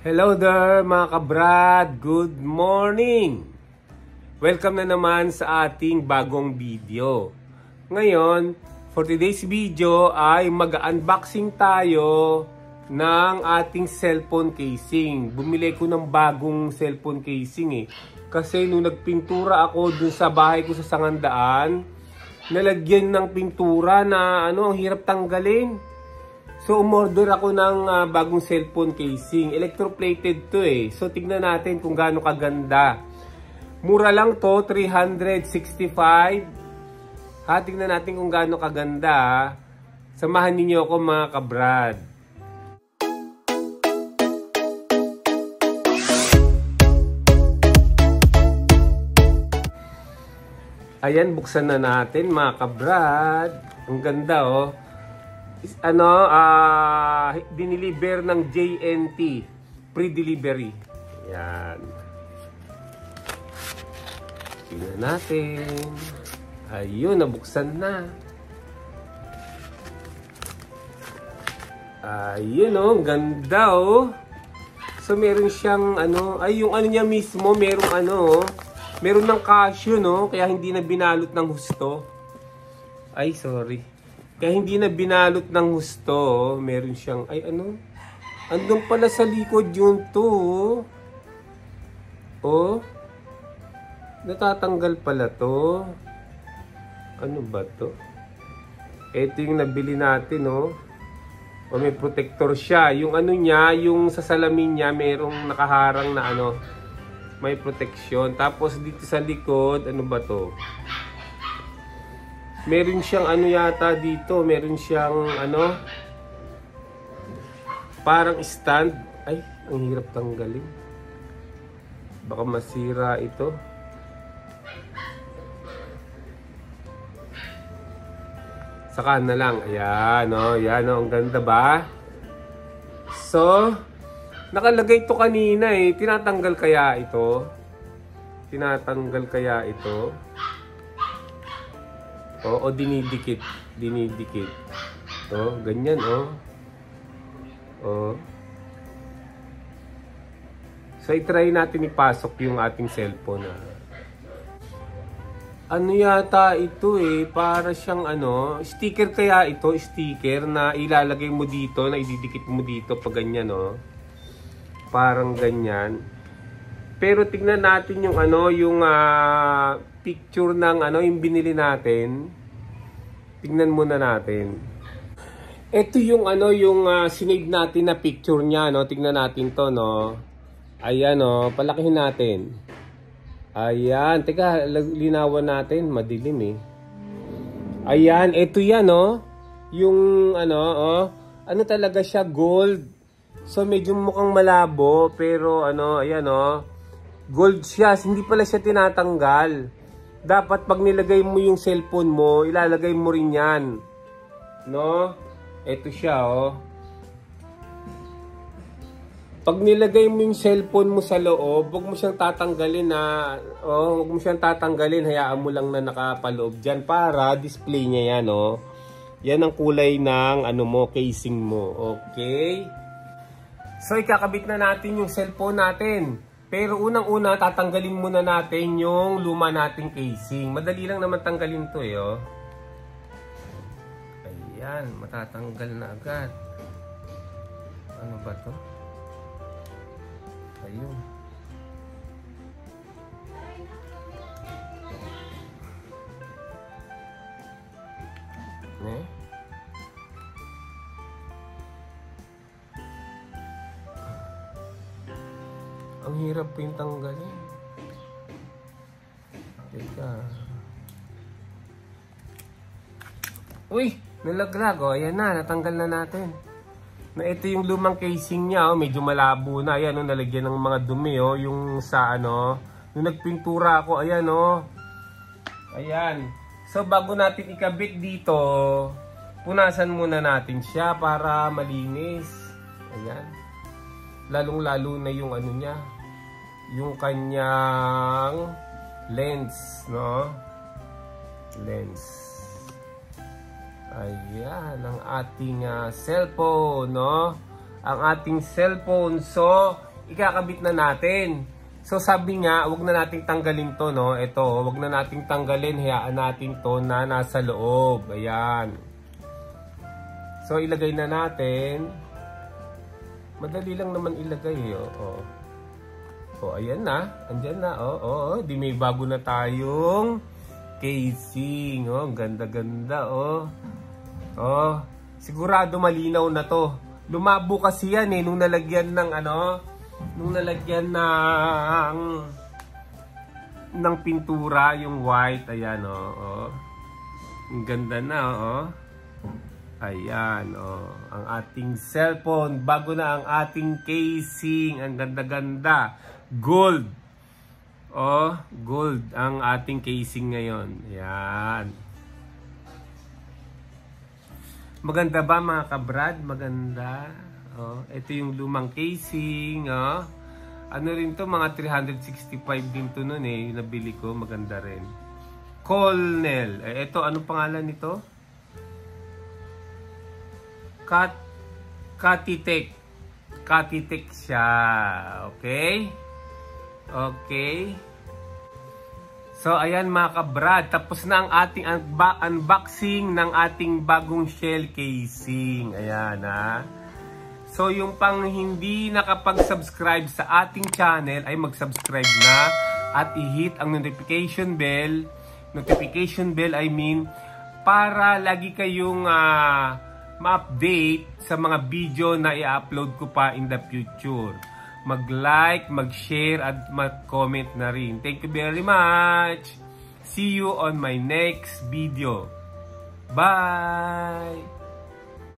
Hello there mga kabrad, good morning! Welcome na naman sa ating bagong video. Ngayon, for today's video ay mag-unboxing tayo ng ating cellphone casing. Bumili ko ng bagong cellphone casing kasi nung nagpintura ako dun sa bahay ko sa Sangandaan, nalagyan ng pintura na ang hirap tanggalin. So, umorder ako ng bagong cellphone casing. Electroplated to So, tignan natin kung gaano kaganda. Mura lang to, 365. Tignan natin kung gaano kaganda. Samahan niyo ako mga kabrad. Ayan, buksan na natin mga kabrad. Ang ganda diniliver ng JNT pre-delivery. Yan. Tingnan natin. Ayun, nabuksan na. Ayun ang ganda So meron siyang yung niya mismo, merong meron ng cashew kaya hindi na binalot ng husto. Ay, sorry. Kaya hindi na binalot ng husto. Meron siyang, andun pala sa likod yun to. Natatanggal pala to. Ano ba to? Ito yung nabili natin, may protector siya. Yung niya, yung sa salamin niya, merong nakaharang na may protection. Tapos dito sa likod, ano ba to? Meron siyang yata dito, meron siyang parang stand. Ay, ang hirap tanggalin. Baka masira ito. Saka na lang. Ayan, yan ang ganda ba? So, nakalagay ito kanina Tinatanggal kaya ito? Tinatanggal kaya ito? O dinidikit. Dinidikit. Ganyan, So, i-try natin ipasok yung ating cellphone, Ano yata ito, para siyang, sticker kaya ito, sticker na ilalagay mo dito, na ididikit mo dito pag ganyan, Parang ganyan. Pero tignan natin yung, yung, picture ng yung binili natin. Tingnan muna natin. Ito yung yung sinave natin na picture niya, Tingnan natin to, Ayan, palakihin natin. Ayan, teka, linawan natin, madilim Ayan, ito yan, yung ano talaga siya, gold. So medyo mukhang malabo, pero ayan, gold siya, hindi pala siya tinatanggal. Dapat pag nilagay mo yung cellphone mo, ilalagay mo rin yan. Ito siya, Pag nilagay mo yung cellphone mo sa loob, huwag mo siyang tatanggalin huwag mo siyang tatanggalin, hayaan mo lang na nakapaloob dyan para display niya yan, Yan ang kulay ng casing mo, okay? So, ikakabit na natin yung cellphone natin. Pero unang-una, tatanggalin muna natin yung luma nating casing. Madali lang naman tanggalin to Ayan, matatanggal na agad. Ano ba to? Ayun. Ang hirap po yung tanggalin. Teka. Uy! Nalaglag Ayan na, natanggal na natin. Ito yung lumang casing niya medyo malabo na. Ayan nalagyan ng mga dumi yung sa nung nagpintura ako. Ayan Ayan. So bago natin ikabit dito, punasan muna natin siya para malinis. Ayan. Lalong-lalo na yung niya, yung kanyang lens, lens. Ayan, ang ating cellphone, Ang ating cellphone. So, ikakabit na natin. So sabi nga, wag na nating tanggalin to, no? Ito, wag na nating tanggalin, hayaan natin to na nasa loob. Ayan. So ilagay na natin. Madali lang naman ilagay, oh. Oh, ayan na. Andyan na, oh. Di may bago na tayong casing, oh. Ganda-ganda, oh. Oh, sigurado malinaw na to. Lumabo kasi yan eh, nung nalagyan ng ng pintura, yung white, ayan, oh. Ang ganda na, oh. Ayan, oh. Ang ating cellphone, bago na ang ating casing, ang ganda-ganda. Gold. Oh, gold ang ating casing ngayon. Ayan. Maganda ba mga kabrad? Maganda. Oh, ito yung lumang casing, oh. Ano rin to, mga 365 din to noon eh, nabili ko, maganda rin. Colnell. Ito, anong pangalan nito? Katitek. Katitek siya. Okay? Okay. So, ayan mga kabrad. Tapos na ang ating unboxing ng ating bagong shell casing. Ayan, ha. So, yung pang hindi nakapag-subscribe sa ating channel ay mag-subscribe na at i-hit ang notification bell. Notification bell, I mean, para lagi kayong ma-update sa mga video na i-upload ko pa in the future. Mag-like, mag-share, at mag-comment na rin. Thank you very much. See you on my next video. Bye!